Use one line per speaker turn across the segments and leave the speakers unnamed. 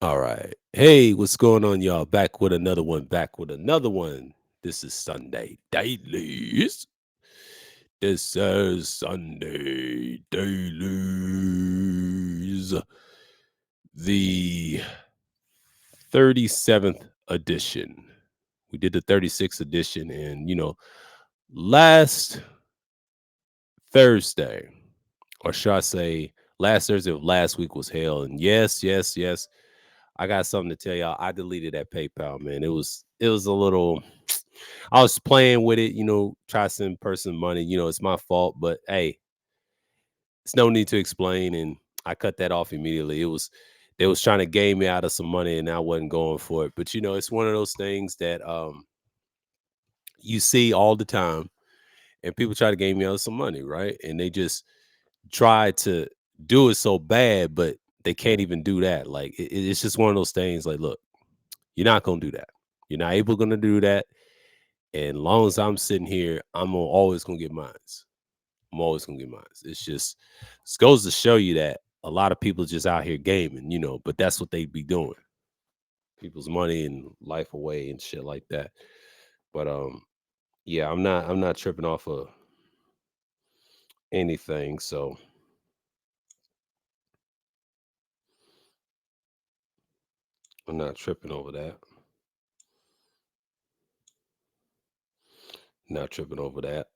All right. Hey, what's going on, y'all? Back with another one. Back with another one. This is Sunday Dailies. This is Sunday Dailies. The 37th edition. We did the 36th edition, and last Thursday, or should I say, last Thursday of last week was hell. And yes, yes, yes, I got something to tell y'all. I deleted that PayPal, man. It was a little. I was playing with it, try to send person money. It's my fault, but hey, it's no need to explain. And I cut that off immediately. They was trying to game me out of some money, and I wasn't going for it. But it's one of those things that you see all the time, and people try to game me out of some money, right? And they just try to do it so bad, but they can't even do that. Like it's just one of those things. Like, look, you're not gonna do that. You're not able gonna do that. And long as I'm sitting here, always gonna get mines. I'm always gonna get mines. It goes to show you that a lot of people just out here gaming, but that's what they be doing. People's money and life away and shit like that. But yeah, I'm not tripping off of anything. So I'm not tripping over that. Not tripping over that.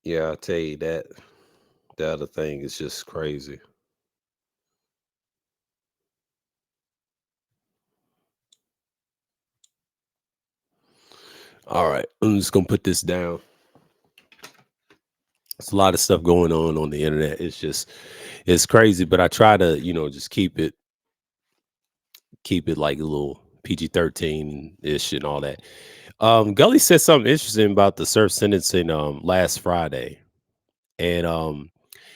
Yeah, I tell you that the other thing is just crazy. All right, I'm just gonna put this down. It's a lot of stuff going on the internet. It's crazy, but I try to just keep it like a little PG-13 ish and all that. Gully said something interesting about the surf sentencing last Friday, and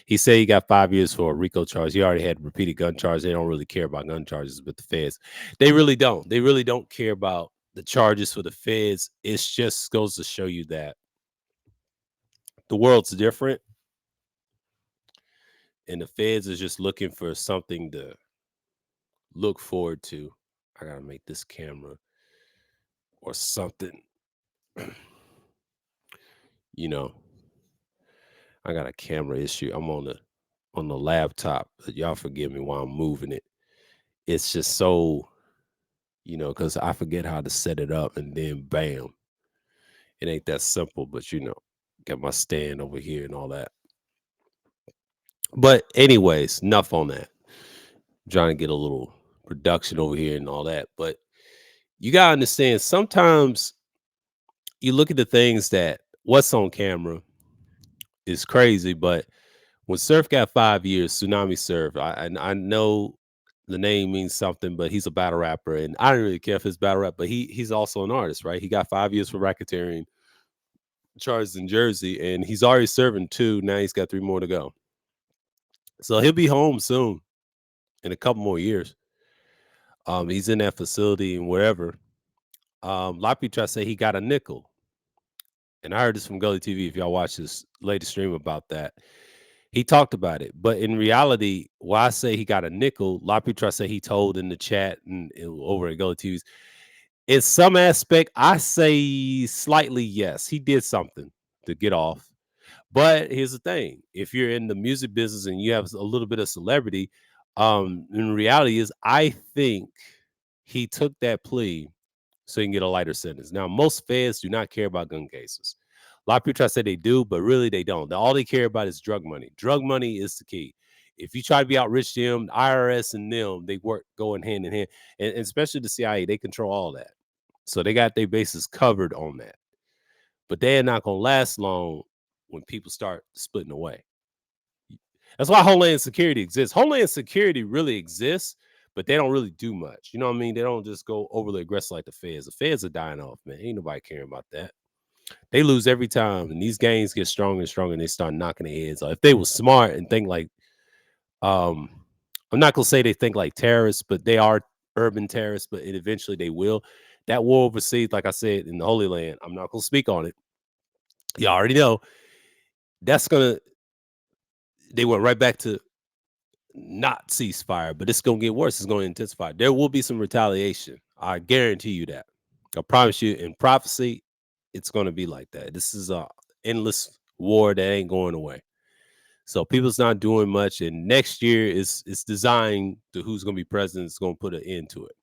he said he got 5 years for a RICO charge. He already had repeated gun charges. They don't really care about gun charges, but the feds, they really don't. They really don't care about the charges for the feds. It just goes to show you that the world's different, and the feds is just looking for something to look forward to. I gotta make this camera or something. you know, I got a camera issue. I'm on the laptop. Y'all forgive me while I'm moving it. It's just so, because I forget how to set it up and then bam. It ain't that simple, but got my stand over here and all that. But anyways, enough on that. Trying to get a little production over here and all that. But you gotta understand sometimes you look at the things that what's on camera is crazy, but when Surf got 5 years, Tsunami Surf, I know the name means something, but he's a battle rapper, and I don't really care if it's battle rap, but he's also an artist, right? He got 5 years for racketeering charges in Jersey, and he's already serving two. Now he's got three more to go, so he'll be home soon in a couple more years. He's in that facility and wherever. A lot of people try to say he got a nickel, and I heard this from Gully TV. If y'all watch this latest stream about that, he talked about it, but in reality, why I say he got a nickel, a lot of people try to say he told in the chat and over at Gully TVs. In some aspect, I say slightly yes. He did something to get off. But here's the thing: if you're in the music business and you have a little bit of celebrity, in reality is I think he took that plea so he can get a lighter sentence. Now, most feds do not care about gun cases. A lot of people try to say they do, but really they don't. All they care about is drug money. Drug money is the key. If you try to be outrich them, the IRS and them, they work going hand in hand. And especially the CIA, they control all that. So they got their bases covered on that. But they're not gonna last long when people start splitting away. That's why Homeland Security exists. Homeland Security really exists, but they don't really do much. You know what I mean? They don't just go overly aggressive like the feds. The feds are dying off, man. Ain't nobody caring about that. They lose every time, and these gangs get stronger and stronger, and they start knocking their heads off. If they were smart and think like, um, I'm not gonna say they think like terrorists, but they are urban terrorists. But eventually they will. that war overseas, like I said, in the Holy Land, I'm not gonna speak on it. You already know that's gonna they went right back to not ceasefire, but it's gonna get worse. It's gonna intensify. There will be some retaliation. I guarantee you that. I promise you. In prophecy, it's gonna be like that. This is a endless war that ain't going away. So people's not doing much, and next year is it's designed to who's gonna be president is gonna put an end to it.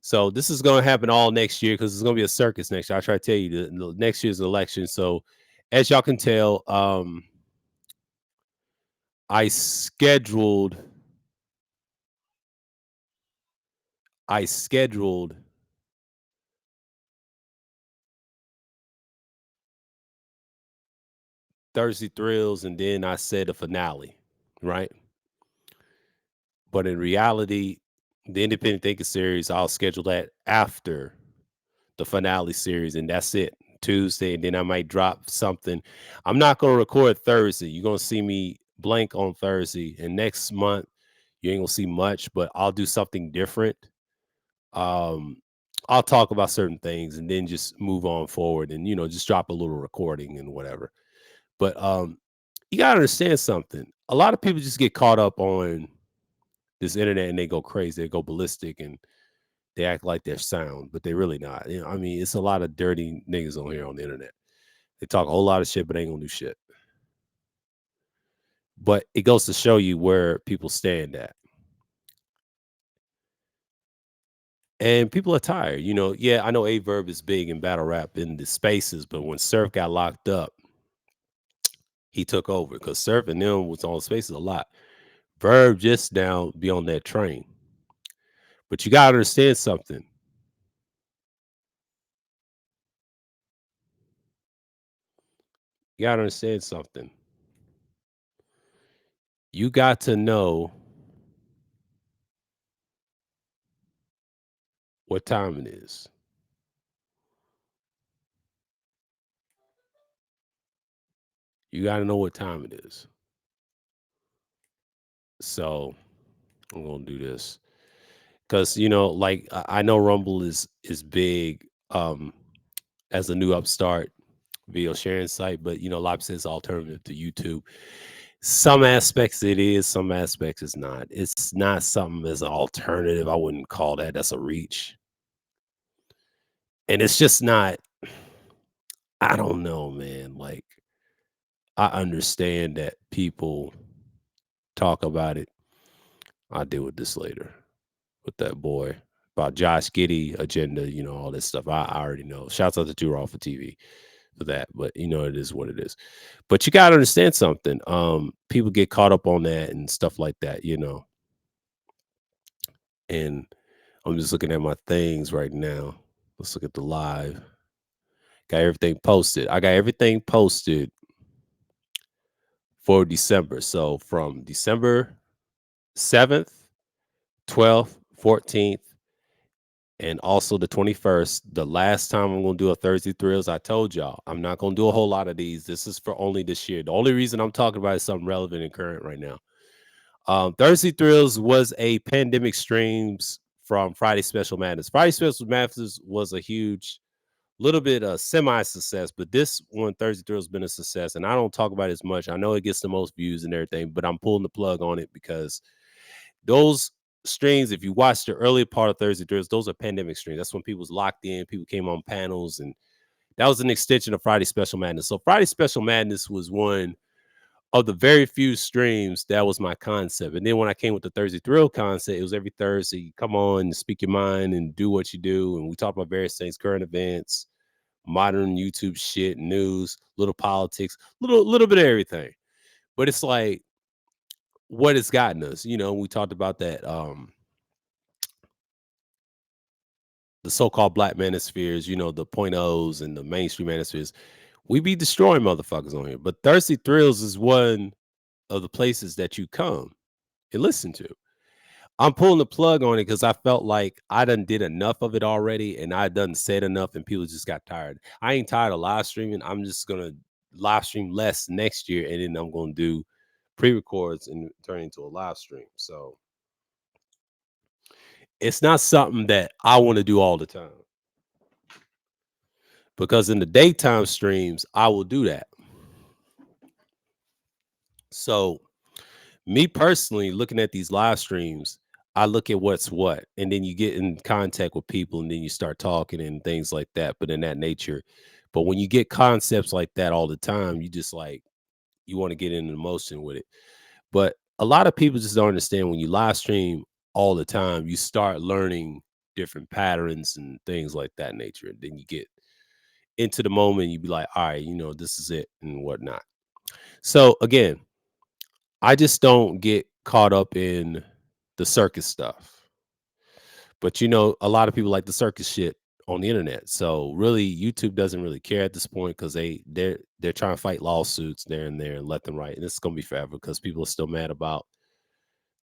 So this is gonna happen all next year because it's gonna be a circus next year. I try to tell you the next year's election. So as y'all can tell, I scheduled I scheduled Thursday Thrills, and then I said a finale, right? But in reality, the Independent Thinker series, I'll schedule that after the finale series, and that's it. Tuesday, and then I might drop something. I'm not gonna record Thursday. You're gonna see me blank on Thursday, and next month you ain't gonna see much, but I'll do something different. Um, I'll talk about certain things and then just move on forward, and just drop a little recording and whatever. But you gotta understand something. A lot of people just get caught up on this internet and they go crazy, they go ballistic, and they act like they're sound, but they're really not. I mean, it's a lot of dirty niggas on here on the internet. They talk a whole lot of shit, but ain't gonna do shit. But it goes to show you where people stand at. And people are tired. Yeah, I know A Verb is big in battle rap in the spaces, but when Surf got locked up, he took over because Surf and them was on spaces a lot. Verb just now be on that train. But you gotta understand something. You gotta understand something. You got to know what time it is. You got to know what time it is. So I'm gonna do this because like I know Rumble is big as a new upstart video sharing site, but a lot of it's alternative to YouTube. Some aspects it is, some aspects it's not. It's not something as an alternative. I wouldn't call that. That's a reach, and it's just not. I don't know, man. Like I understand that people talk about it. I'll deal with this later with that boy about Josh Giddy agenda, all this stuff. I already know. Shouts out to Two Raw for TV for that, but it is what it is. But you gotta understand something. People get caught up on that and stuff like that. And I'm just looking at my things right now. Let's look at the live. Got everything posted. I got everything posted for December. So from December 7th, 12th, 14th, and also the 21st, the last time I'm gonna do a Thursday Thrills, I told y'all I'm not gonna do a whole lot of these. This is for only this year. The only reason I'm talking about is something relevant and current right now. Thursday Thrills was a pandemic streams from Friday Special Madness. Friday Special Madness was a huge, little bit semi success, but this one Thursday Thrills has been a success, and I don't talk about it as much. I know it gets the most views and everything, but I'm pulling the plug on it because those streams, if you watch the early part of Thursday Thrills, those are pandemic streams. That's when people was locked in, people came on panels, and that was an extension of Friday Special Madness. So Friday Special Madness was one of the very few streams that was my concept. And then when I came with the Thursday Thrill concept, it was every Thursday, you come on and speak your mind and do what you do. And we talk about various things, current events, modern YouTube shit, news, little politics, little bit of everything. But it's like what it's gotten us. We talked about that the so-called black manospheres, the point O's and the mainstream manospheres, we be destroying motherfuckers on here. But Thirsty Thrills is one of the places that you come and listen to. I'm pulling the plug on it because I felt like I done did enough of it already and I done said enough and people just got tired. I ain't tired of live streaming. I'm just gonna live stream less next year and then I'm gonna do pre-records and turn into a live stream. So it's not something that I want to do all the time because in the daytime streams, I will do that. So, me personally, looking at these live streams, I look at what's what, and then you get in contact with people, and then you start talking and things like that. But in that nature, but when you get concepts like that all the time, you just like you want to get in emotion with it. But a lot of people just don't understand when you live stream all the time, you start learning different patterns and things like that nature. And then you get into the moment, you be like, all right, this is it and whatnot. So again, I just don't get caught up in the circus stuff. But a lot of people like the circus shit on the internet. So really YouTube doesn't really care at this point because they're trying to fight lawsuits there and there and left and right. And it's gonna be forever because people are still mad about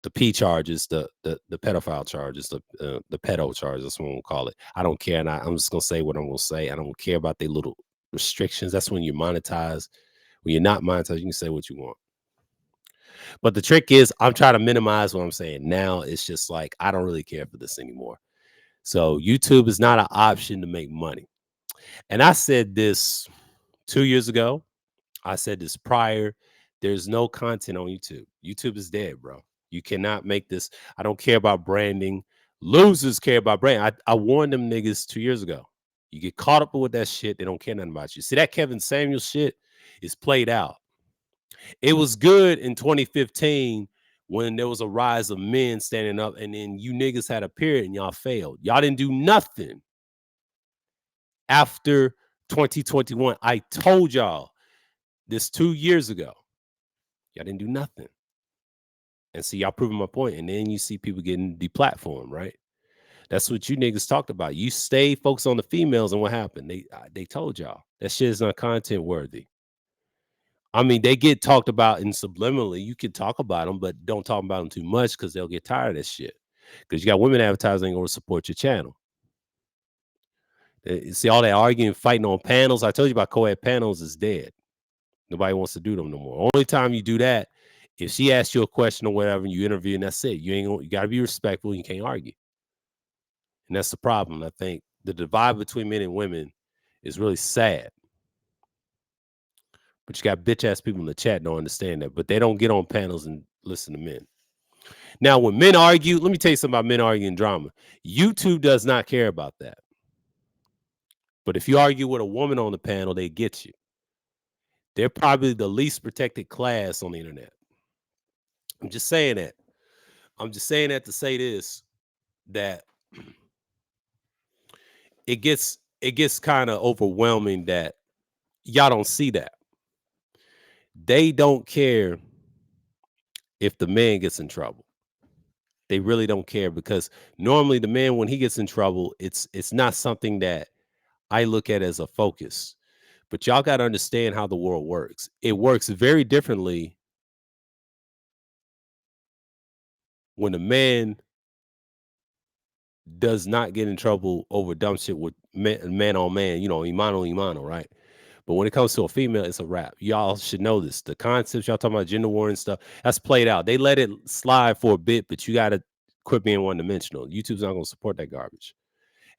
the P charges, the pedophile charges, the pedo charges, that's what we'll call it. I don't care. And I'm just gonna say what I'm gonna say. I don't care about the little restrictions. That's when you monetize. When you're not monetized, you can say what you want. But the trick is, I'm trying to minimize what I'm saying. Now it's just like I don't really care for this anymore. So YouTube is not an option to make money. And I said this 2 years ago. I said this prior. There's no content on YouTube. YouTube is dead, bro. You cannot make this. I don't care about branding. Losers care about brand. I warned them niggas 2 years ago. You get caught up with that shit, they don't care nothing about you. See, that Kevin Samuel shit is played out. It was good in 2015 when there was a rise of men standing up, and then you niggas had a period and y'all failed. Y'all didn't do nothing after 2021. I told y'all this 2 years ago. Y'all didn't do nothing. And see, y'all proving my point. And then you see people getting deplatformed, right? That's what you niggas talked about. You stay focused on the females, and what happened? They told y'all that shit is not content worthy. I mean, they get talked about in subliminally. You can talk about them, but don't talk about them too much because they'll get tired of this shit. Because you got women advertising going to support your channel. See all that arguing, fighting on panels. I told you about co-ed panels is dead. Nobody wants to do them no more. Only time you do that, if she asks you a question or whatever, and you interview, and that's it. You got to be respectful. You can't argue, and that's the problem. I think the divide between men and women is really sad. But you got bitch ass people in the chat don't understand that, but they don't get on panels and listen to men. Now, when men argue, let me tell you something about men arguing drama. YouTube does not care about that. But if you argue with a woman on the panel, they get you. They're probably the least protected class on the internet. I'm just saying that. I'm just saying that to say this, that it gets kind of overwhelming that y'all don't see that. They don't care if the man gets in trouble. They really don't care because normally the man, when he gets in trouble, it's not something that I look at as a focus. But y'all got to understand how the world works. It works very differently when a man does not get in trouble over dumb shit with man on man, imano imano, right? But when it comes to a female, it's a wrap. Y'all should know this. The concepts y'all talking about, gender war and stuff, that's played out. They let it slide for a bit, but you got to quit being one dimensional. YouTube's not going to support that garbage.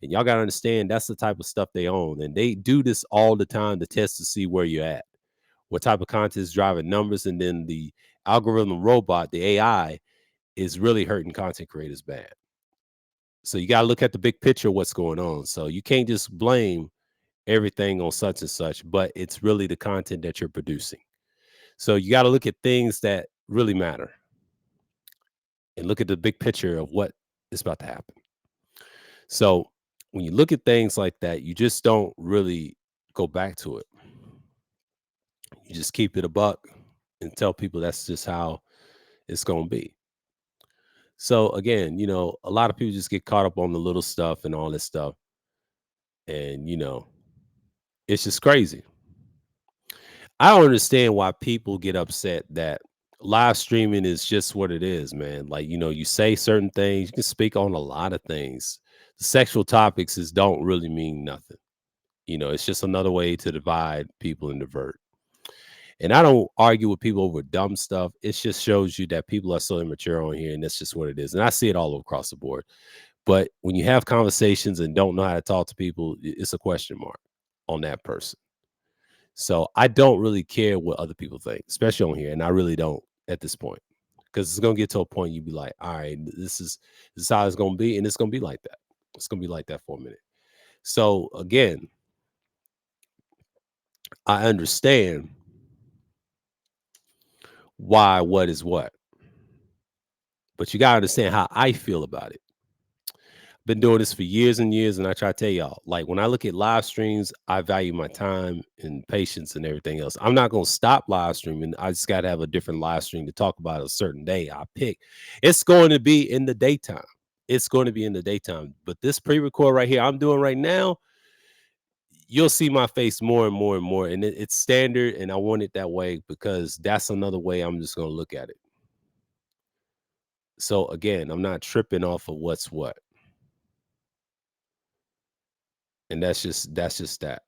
And y'all got to understand that's the type of stuff they own. And they do this all the time to test to see where you're at, what type of content is driving numbers. And then the algorithm robot, the AI, is really hurting content creators bad. So you got to look at the big picture of what's going on. So you can't just blame everything on such and such, but it's really the content that you're producing. So you got to look at things that really matter and look at the big picture of what is about to happen. So when you look at things like that, you just don't really go back to it. You just keep it a buck and tell people that's just how it's going to be. So again, a lot of people just get caught up on the little stuff and all this stuff. And, it's just crazy. I don't understand why people get upset that live streaming is just what it is, man. Like, you say certain things, you can speak on a lot of things. The sexual topics don't really mean nothing. It's just another way to divide people and divert. And I don't argue with people over dumb stuff. It just shows you that people are so immature on here, and that's just what it is. And I see it all across the board. But when you have conversations and don't know how to talk to people, it's a question mark on that person. So I don't really care what other people think, especially on here, and I really don't at this point, because it's gonna get to a point you be like, all right, this is how it's gonna be, and it's gonna be like that. It's gonna be like that for a minute. So again, I understand why what is what, but you gotta understand how I feel about it. Been doing this for years and years, and I try to tell y'all, like when I look at live streams, I value my time and patience and everything else. I'm not gonna stop live streaming. I just gotta have a different live stream to talk about a certain day. I pick. It's going to be in the daytime. It's going to be in the daytime. But this pre-record right here I'm doing right now, you'll see my face more and more and more. And it's standard, and I want it that way because that's another way I'm just gonna look at it. So again, I'm not tripping off of what's what. And that's just that.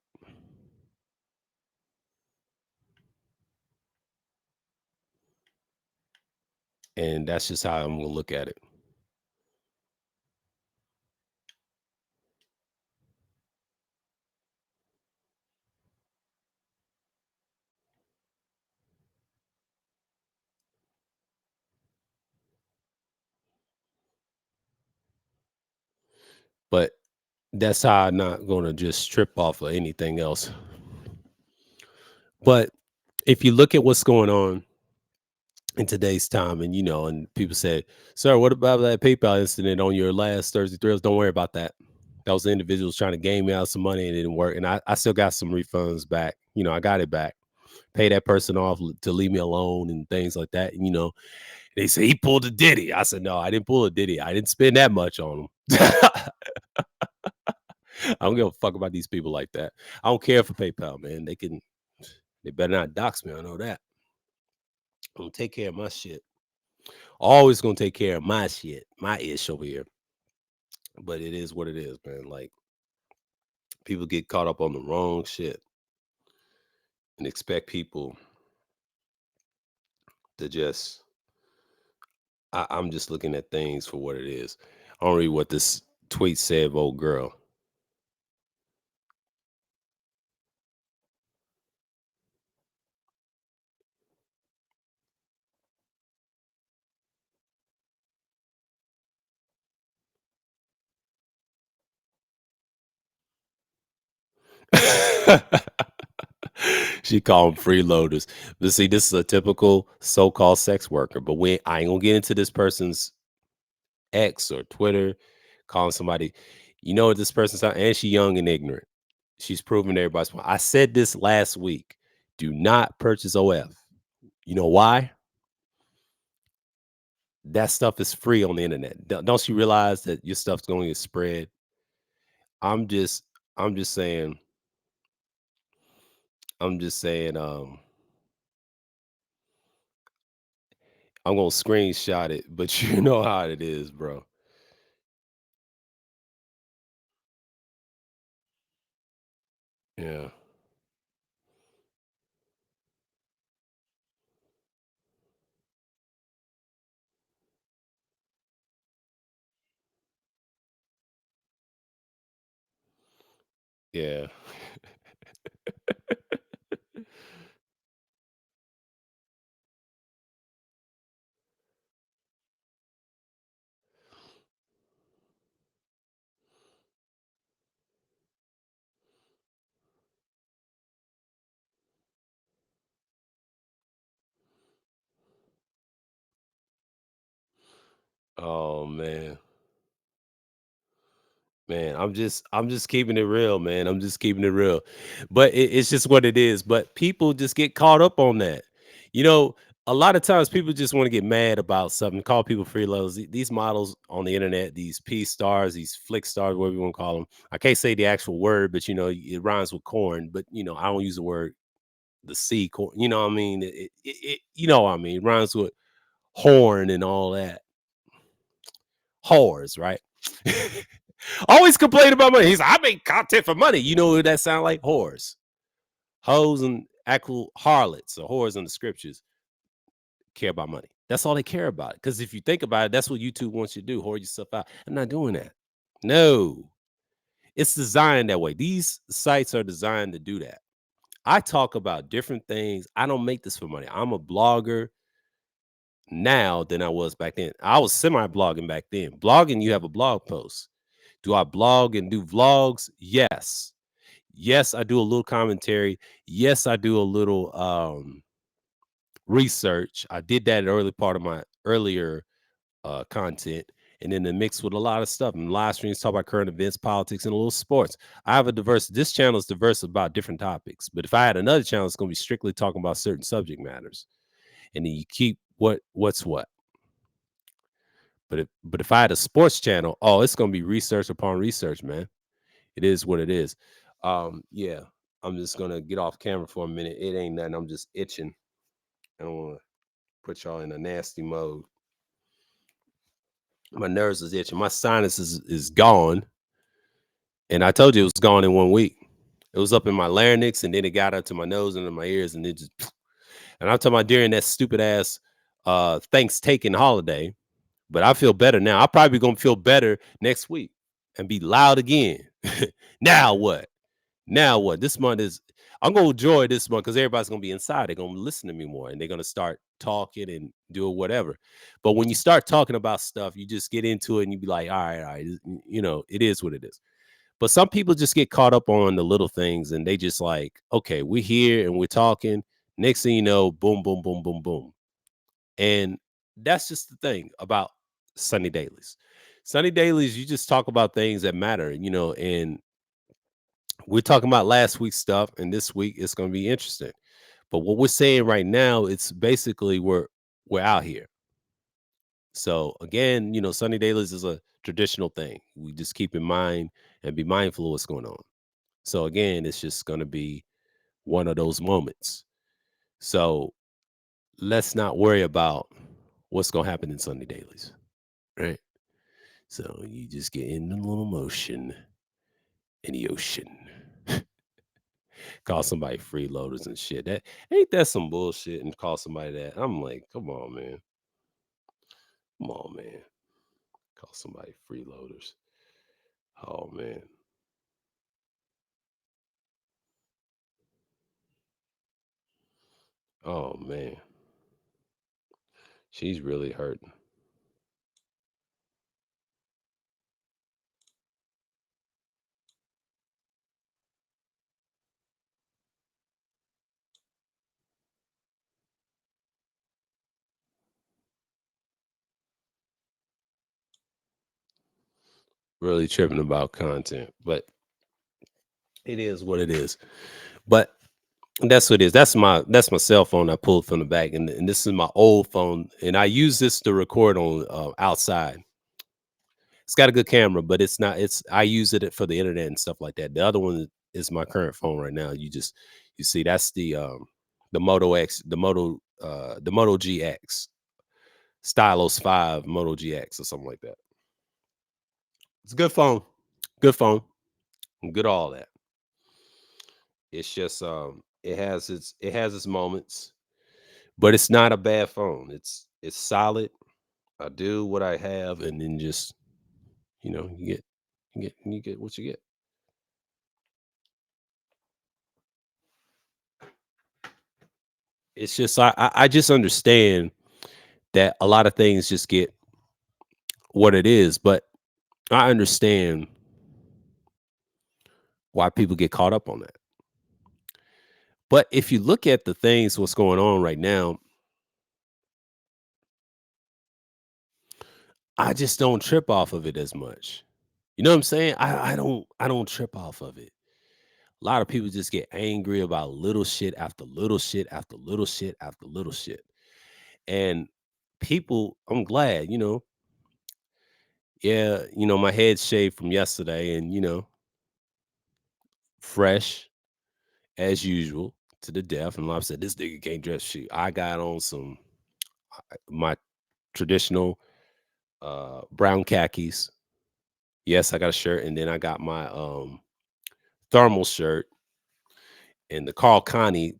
And that's just how I'm gonna look at it. But that's how I'm not gonna just trip off of anything else. But if you look at what's going on in today's time, and and people said, "Sir, what about that PayPal incident on your last Thursday Thrills?" Don't worry about that. That was the individuals trying to game me out some money and it didn't work. And I still got some refunds back. I got it back. Pay that person off to leave me alone and things like that. And they say he pulled a Diddy. I said, no, I didn't pull a Diddy. I didn't spend that much on him. I don't give a fuck about these people like that. I don't care for PayPal, man. They better not dox me. I know that. I'm gonna take care of my shit. Always gonna take care of my shit, my ish over here. But it is what it is, man. Like people get caught up on the wrong shit and expect people to just. I'm just looking at things for what it is. I don't read what this tweet said of old girl. She called them freeloaders. But see, this is a typical so-called sex worker. But I ain't gonna get into this person's X or Twitter, calling somebody. You know what this person's not, and she young and ignorant. She's proving everybody's point. I said this last week. Do not purchase OF. You know why? That stuff is free on the internet. Don't you realize that your stuff's going to get spread? I'm just, I'm just saying, I'm just saying, I'm gonna screenshot it, but you know how it is, bro. Yeah, yeah. Oh man. Man, I'm just keeping it real, man. I'm just keeping it real. But it's just what it is. But people just get caught up on that. You know, a lot of times people just want to get mad about something, call people freeloaders. These models on the internet, these P stars, these flick stars, whatever you want to call them. I can't say the actual word, but it rhymes with corn. But I don't use the word the C corn. You know what I mean? You know what I mean? It rhymes with horn and all that. Whores, right? Always complain about money. He's like, I make content for money. You know what that sound like? Whores. Hoes and actual harlots or whores in the scriptures care about money. That's all they care about. Because if you think about it, that's what YouTube wants you to do, whore yourself out. I'm not doing that. No, it's designed that way. These sites are designed to do that. I talk about different things. I don't make this for money. I'm a blogger now than I was back then. I was semi-blogging back then. Blogging, you have a blog post. Do I blog and do vlogs? Yes. Yes, I do a little commentary. Yes, I do a little research. I did that in early part of my earlier content, and then the mix with a lot of stuff. And live streams talk about current events, politics, and a little sports. I have a diverse. This channel is diverse about different topics. But if I had another channel, it's going to be strictly talking about certain subject matters, and then you keep what's what. But if I had a sports channel, oh, it's going to be research upon research, man. It is what it is. Yeah, I'm just gonna get off camera for a minute. It ain't nothing. I'm just itching. I don't want to put y'all in a nasty mode. My nerves is itching. My sinus is gone, and I told you it was gone in 1 week. It was up in my larynx, and then it got up to my nose and in my ears, and it just. And I'm talking about during that stupid ass Thanksgiving holiday. But I feel better now. I'm probably gonna feel better next week and be loud again. Now what? Now what? This month is. I'm gonna enjoy this month because everybody's gonna be inside. They're gonna listen to me more, and they're gonna start talking and do whatever. But when you start talking about stuff, you just get into it and you be like, all right, it is what it is. But some people just get caught up on the little things, and they just like, okay, we're here and we're talking. Next thing you know, boom, boom, boom, boom, boom. And that's just the thing about Sunny Dailies. Sunny Dailies, you just talk about things that matter, and we're talking about last week's stuff, and this week it's going to be interesting. But what we're saying right now, it's basically we're out here. So again, Sunny Dailies is a traditional thing. We just keep in mind and be mindful of what's going on. So again, it's just going to be one of those moments. So let's not worry about what's going to happen in Sunny Dailies, right? So you just get in the little motion in the ocean. Call somebody freeloaders and shit. That ain't that some bullshit and call somebody that. I'm like, come on, man. Come on, man. Call somebody freeloaders. Oh man. Oh man. She's really hurting. Really tripping about content. But it is what it is. But that's what it is. That's my cell phone I pulled from the back. And this is my old phone. And I use this to record on outside. It's got a good camera, but it's not. It's I use it for the internet and stuff like that. The other one is my current phone right now. You see that's the Moto X, the Moto GX, Stylos 5 Moto GX or something like that. It's a good phone, good phone, good all that. It's just it has its moments, but it's not a bad phone. It's solid. I do what I have, and then just you get what you get. It's just I just understand that a lot of things just get what it is, but I understand why people get caught up on that. But if you look at the things what's going on right now, I just don't trip off of it as much. You know what I'm saying? I don't trip off of it. A lot of people just get angry about little shit after little shit after little shit after little shit. And people, I'm glad, yeah, my head's shaved from yesterday and fresh as usual to the death. And like I said, this nigga can't dress shit. I got on my traditional brown khakis. Yes, I got a shirt, and then I got my thermal shirt and the Carl Kanani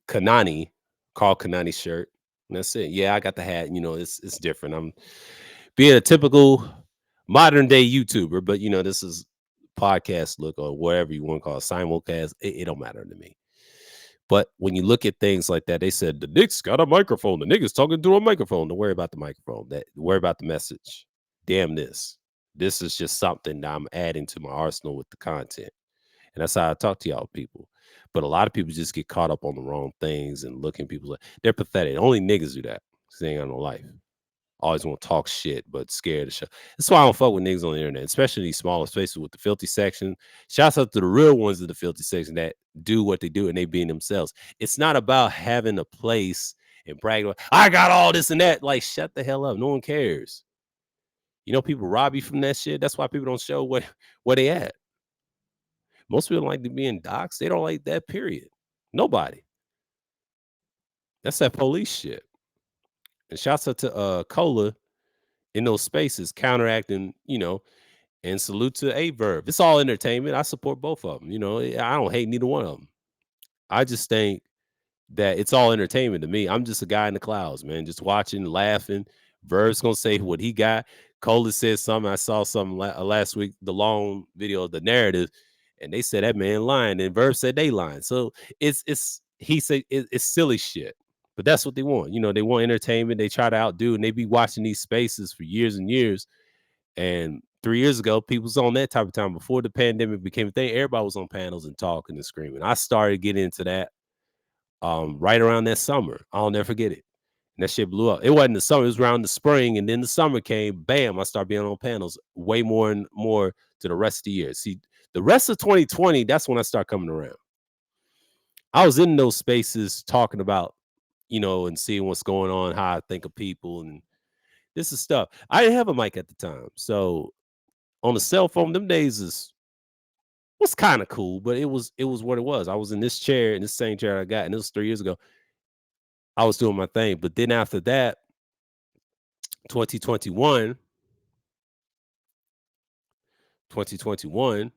shirt. And that's it. Yeah, I got the hat. It's different. I'm being a typical modern day YouTuber, but this is podcast look or whatever you want to call it, simulcast. It don't matter to me. But when you look at things like that, they said the Knicks got a microphone. The niggas talking through a microphone. Don't worry about the microphone. That worry about the message. Damn this. This is just something that I'm adding to my arsenal with the content. And that's how I talk to y'all people. But a lot of people just get caught up on the wrong things and looking people like they're pathetic. Only niggas do that. 'Cause they ain't got no life. Always want to talk shit, but scared to show. That's why I don't fuck with niggas on the internet, especially these smaller spaces with the filthy section. Shouts out to the real ones of the filthy section that do what they do and they being themselves. It's not about having a place and bragging, I got all this and that. Like, shut the hell up. No one cares. People rob you from that shit. That's why people don't show where they at. Most people don't like to be in docs. They don't like that, period. Nobody. That's that police shit. And shouts out to Cola in those spaces, counteracting, and salute to A Verb. It's all entertainment. I support both of them. I don't hate neither one of them. I just think that it's all entertainment to me. I'm just a guy in the clouds, man, just watching, laughing. Verb's gonna say what he got. Cola said something. I saw something last week, the long video of the narrative, and they said that man lying, and Verb said they lying. So it's he said it's silly shit. But that's what they want. They want entertainment. They try to outdo, and they be watching these spaces for years and years. And 3 years ago, people was on that type of time. Before the pandemic became a thing, everybody was on panels and talking and screaming. I started getting into that right around that summer. I'll never forget it. And that shit blew up. It wasn't the summer, it was around the spring. And then the summer came, bam, I started being on panels way more and more to the rest of the year. See, the rest of 2020, that's when I started coming around. I was in those spaces talking about, and seeing what's going on, how I think of people, and this is stuff. I didn't have a mic at the time. So on the cell phone, them days was kind of cool, but it was what it was. I was in this chair, in this same chair I got, and it was 3 years ago. I was doing my thing. But then after that, 2021, 2021,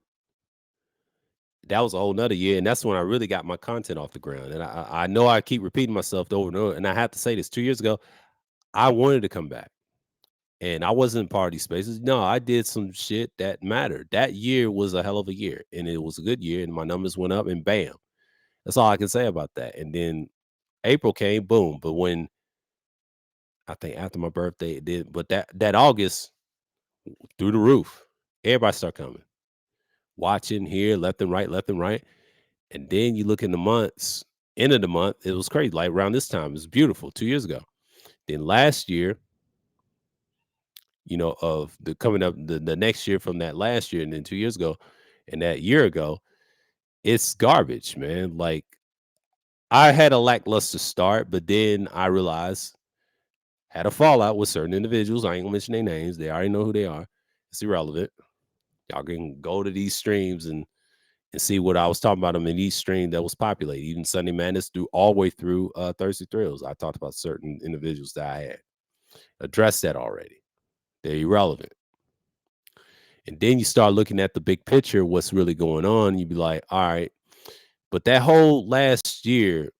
that was a whole nother year. And that's when I really got my content off the ground. And I know I keep repeating myself over and over. And I have to say this 2 years ago, I wanted to come back. And I wasn't in party spaces. No, I did some shit that mattered. That year was a hell of a year. And it was a good year. And my numbers went up and bam. That's all I can say about that. And then April came, boom. But when I think after my birthday, it did. But that August, through the roof, everybody start coming, watching here, left and right, left and right. And then you look in the months, end of the month, it was crazy. Like around this time, it was beautiful 2 years ago. Then last year, of the coming up the next year from that last year, and then 2 years ago, and that year ago, it's garbage, man. Like I had a lackluster start, but then I realized had a fallout with certain individuals. I ain't gonna mention their names. They already know who they are. It's irrelevant. Y'all can go to these streams and see what I was talking about them in each stream that was populated, even Sunday Madness through all the way through Thursday Thrills. I talked about certain individuals that I had addressed that already. They're irrelevant. And then you start looking at the big picture, what's really going on. You'd be like, all right. But that whole last year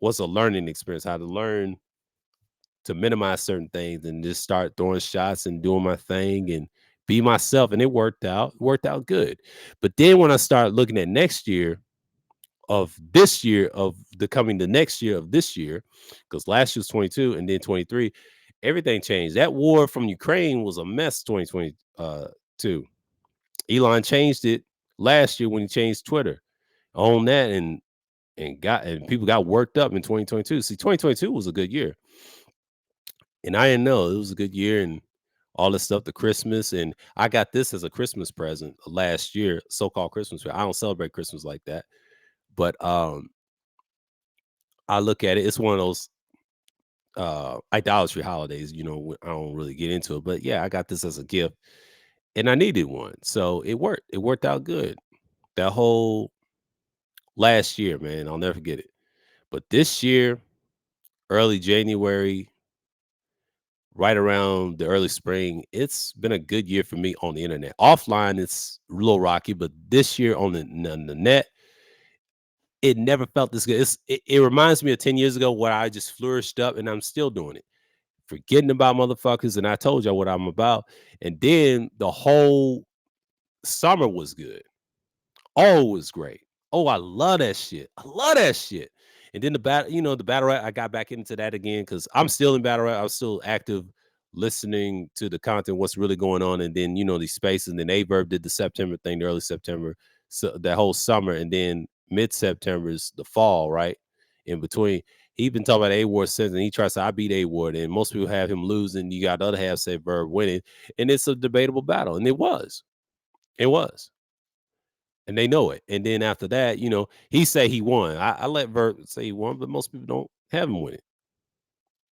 was a learning experience, how to learn to minimize certain things and just start throwing shots and doing my thing and be myself. And it worked out good. But then when I started looking at next year of this year, of the next year of this year, because last year was 22 and then 23, everything changed. That war from Ukraine was a mess 2022. Elon changed it last year when he changed Twitter on that and people got worked up in 2022. See, 2022 was a good year. And I didn't know it was a good year and all this stuff, the Christmas. And I got this as a Christmas present last year, so-called Christmas. I don't celebrate Christmas like that. But I look at it, it's one of those idolatry holidays, I don't really get into it. But yeah, I got this as a gift and I needed one. So it worked. It worked out good. That whole last year, man, I'll never forget it. But this year, early January, right around the early spring, it's been a good year for me on the internet. Offline, it's a little rocky, but this year on the net, it never felt this good. It reminds me of 10 years ago where I just flourished up and I'm still doing it. forgetting about motherfuckers, and I told y'all what I'm about. And then the whole summer was good. Oh, it was great. Oh, I love that shit. I love that shit. And then the battle rap, I got back into that again because I'm still in battle rap. I was still active listening to the content, what's really going on. And then, these spaces. And then Averb did the September thing, the early September, so that whole summer. And then mid-September is the fall, right? In between. He been talking about A Ward since, and he tries to I beat A Ward. And most people have him losing. You got the other half say Verb winning. And it's a debatable battle. And it was. It was. And they know it. And then after that, he say he won. I let Vert say he won, but most people don't have him win it.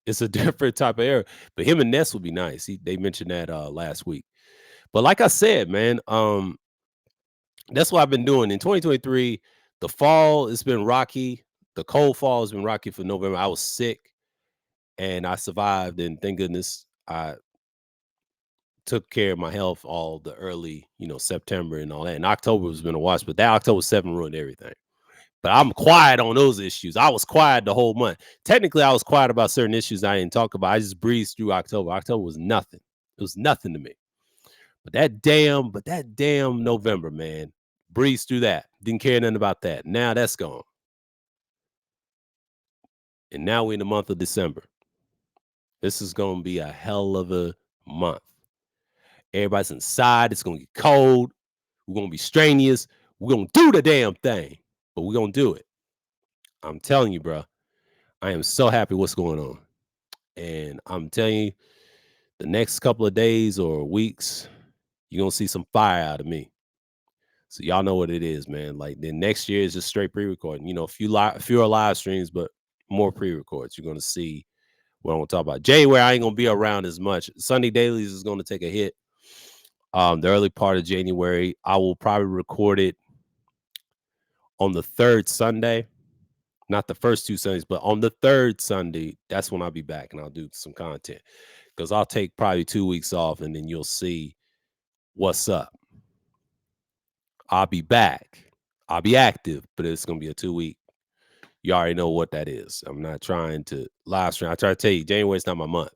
It's a different type of era. But him and Ness would be nice. They mentioned that last week. But like I said, man, that's what I've been doing in 2023. The fall has been rocky. The cold fall has been rocky for November. I was sick and I survived, and thank goodness I took care of my health all the early, September and all that. And October has been a wash, but that October 7 ruined everything. But I'm quiet on those issues. I was quiet the whole month. Technically, I was quiet about certain issues I didn't talk about. I just breezed through October. October was nothing. It was nothing to me. But that damn November, man, breezed through that. Didn't care nothing about that. Now that's gone. And now we're in the month of December. This is going to be a hell of a month. Everybody's inside. It's going to get cold. We're going to be strenuous. We're going to do the damn thing. But we're going to do it. I'm telling you, bro. I am so happy what's going on. And I'm telling you, the next couple of days or weeks, you're going to see some fire out of me. So y'all know what it is, man. Like then next year is just straight pre-recording. Fewer live streams, but more pre-records. You're going to see what I'm going to talk about. January, I ain't going to be around as much. Sunday Dailies is going to take a hit. The early part of January, I will probably record it on the third Sunday. Not the first 2 Sundays, but on the third Sunday, that's when I'll be back and I'll do some content. Because I'll take probably 2 weeks off and then you'll see what's up. I'll be back. I'll be active, but it's going to be a 2-week. You already know what that is. I'm not trying to live stream. I try to tell you, January's not my month.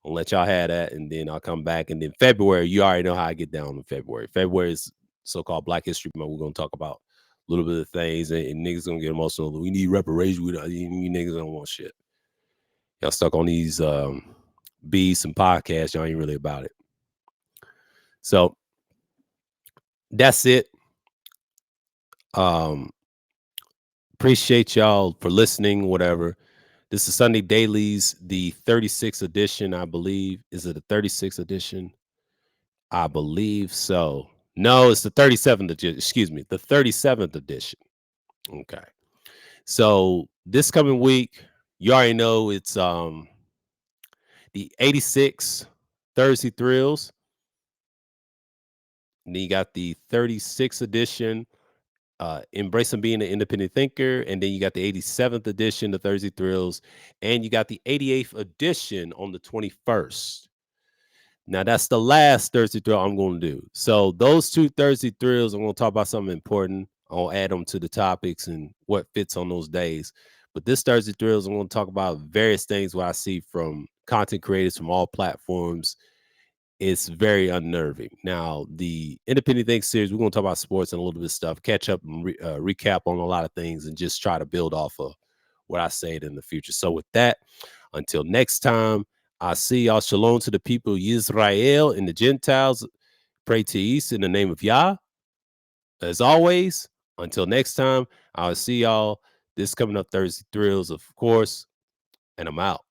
I'll let y'all have that, and then I'll come back. And then February, you already know how I get down in February. February is so-called Black History Month. We're going to talk about a little bit of things, and niggas going to get emotional. We need reparations. You niggas don't want shit. Y'all stuck on these beats and podcasts. Y'all ain't really about it. So that's it. Appreciate y'all for listening, whatever. This is Sunday Dailies, the 36th edition, I believe. Is it the 36th edition? I believe so. No, it's the 37th edition. Excuse me, the 37th edition. Okay. So this coming week, you already know it's the 86 Thursday Thrills. And then you got the 36th edition, Embracing Being an Independent Thinker. And then you got the 87th edition, the Thursday Thrills. And you got the 88th edition on the 21st. Now, that's the last Thursday Thrill I'm going to do. So those 2 Thursday Thrills, I'm going to talk about something important. I'll add them to the topics and what fits on those days. But this Thursday Thrills, I'm going to talk about various things what I see from content creators from all platforms. It's very unnerving. Now, the Independent Think series, we're going to talk about sports and a little bit of stuff, catch up and recap on a lot of things and just try to build off of what I said in the future. So with that, until next time, I see y'all. Shalom to the people of Israel and the Gentiles. Pray to East in the name of Yah. As always, until next time, I'll see y'all this coming up Thursday Thrills, of course, and I'm out.